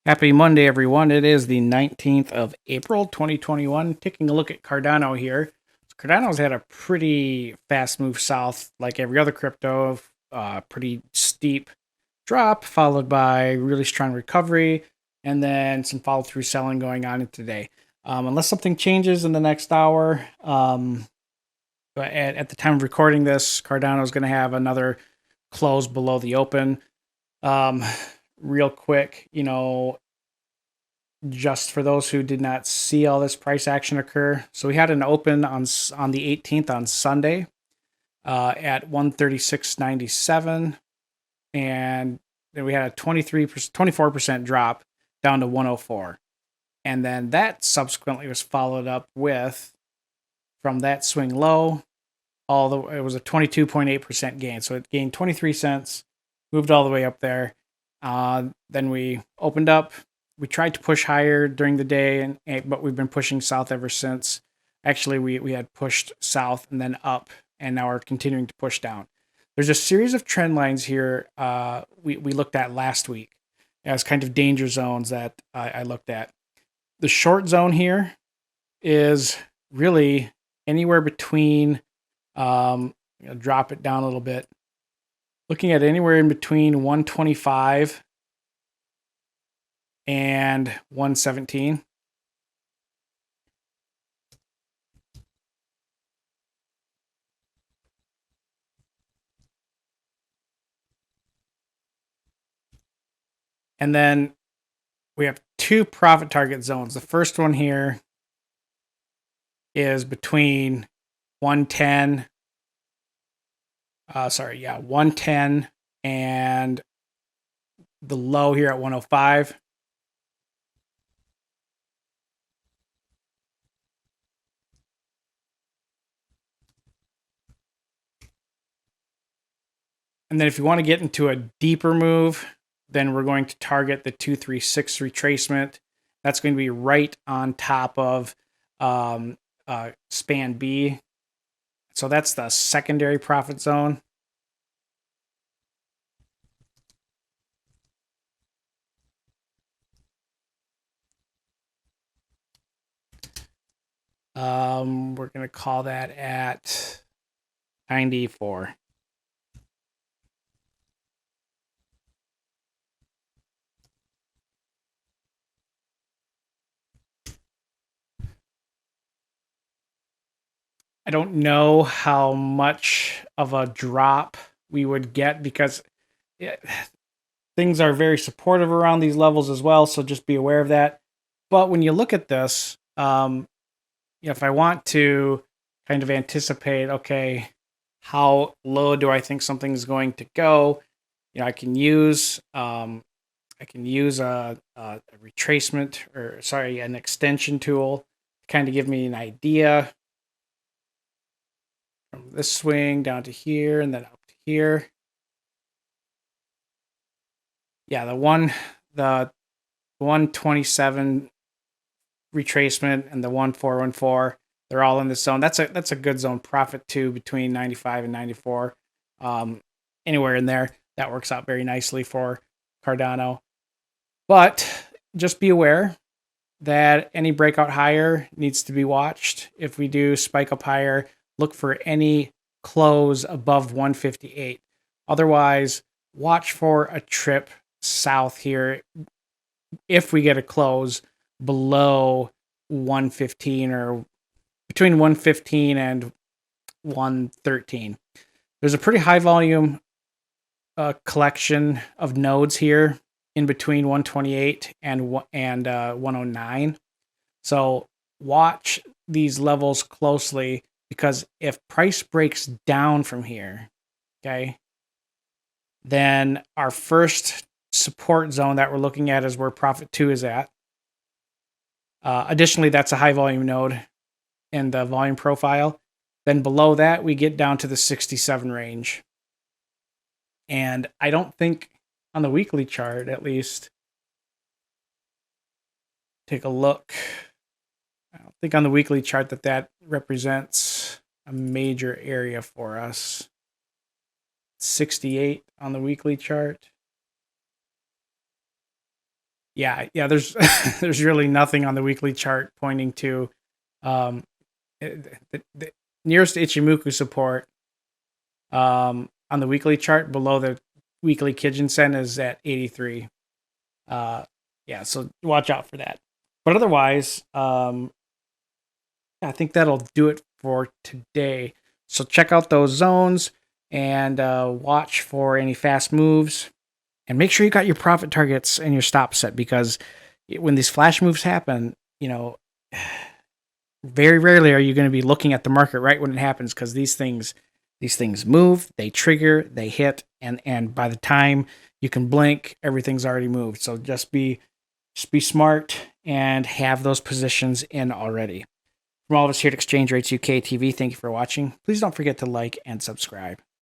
Happy Monday, everyone. It is the 19th of April, 2021. Taking a look at Cardano here. Cardano's had a pretty fast move south, like every other crypto. Pretty steep drop, followed by really strong recovery, and then some follow through selling going on today. Unless something changes in the next hour, but at the time of recording this, Cardano is going to have another close below the open. Um, Real quick, just for those who did not see all this price action occur. So we had an open on the 18th on Sunday at 136.97, and then we had a 24% drop down to 104, and then that subsequently was followed up with, from that swing low, it was a 22.8% gain. So it gained 23 cents, moved all the way up there. Then we opened up. We tried to push higher during the day, but we've been pushing south ever since. Actually, we had pushed south and then up, and now we're continuing to push down. There's a series of trend lines here we looked at last week as kind of danger zones that I looked at. The short zone here is really anywhere between, drop it down a little bit, looking at anywhere in between 125 and 117. And then we have two profit target zones. The first one here is between 110, 110 and the low here at 105. And then if you want to get into a deeper move, then we're going to target the 236 retracement. That's going to be right on top of span B. So that's the secondary profit zone. We're going to call that at 94. I don't know how much of a drop we would get because things are very supportive around these levels as well. So just be aware of that. But when you look at this, if I want to kind of anticipate, okay, how low do I think something's going to go? I can use a retracement, or sorry, an extension tool to kind of give me an idea from this swing down to here and then up to here. Yeah, the 127 retracement and the 1414, they're all in this zone. That's a good zone. Profit too between 95 and 94. Anywhere in there, that works out very nicely for Cardano. But just be aware that any breakout higher needs to be watched. If we do spike up higher, look for any close above 158. Otherwise, watch for a trip south here if we get a close below 115 or between 115 and 113. There's a pretty high volume collection of nodes here in between 128 and 109. So watch these levels closely, because if price breaks down from here, okay, then our first support zone that we're looking at is where profit 2 is at. Additionally, that's a high volume node in the volume profile. Then below that, we get down to the 67 range. And I don't think on the weekly chart, at least, take a look. I don't think on the weekly chart that represents a major area for us. 68 on the weekly chart. Yeah. There's there's really nothing on the weekly chart pointing to um, the nearest Ichimoku support on the weekly chart below the weekly Kijun Sen is at 83. Uh, yeah, so watch out for that. But otherwise, I think that'll do it for today. So check out those zones and watch for any fast moves. And make sure you got your profit targets and your stop set, because when these flash moves happen, very rarely are you going to be looking at the market right when it happens, because these things move, they trigger, they hit, and by the time you can blink, everything's already moved. So just be smart and have those positions in already. From all of us here at Exchange Rates UK TV, thank you for watching. Please don't forget to like and subscribe.